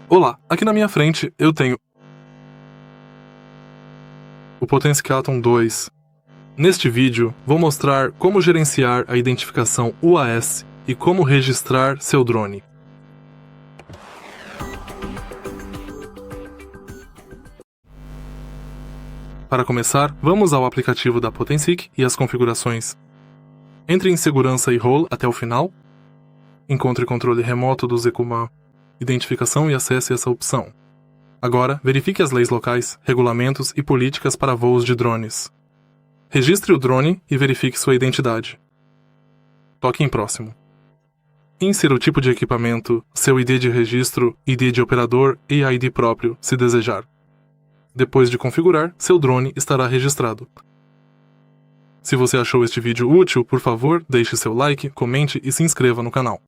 Olá, aqui na minha frente eu tenho o Potensic ATOM 2. Neste vídeo, vou mostrar como gerenciar a identificação UAS e como registrar seu drone. Para começar, vamos ao aplicativo da Potensic e as configurações. Entre em Segurança e Role até o final. Encontre controle remoto do Zekuma Identificação e acesse essa opção. Agora, verifique as leis locais, regulamentos e políticas para voos de drones. Registre o drone e verifique sua identidade. Toque em Próximo. Insira o tipo de equipamento, seu ID de registro, ID de operador e ID próprio, se desejar. Depois de configurar, seu drone estará registrado. Se você achou este vídeo útil, por favor, deixe seu like, comente e se inscreva no canal.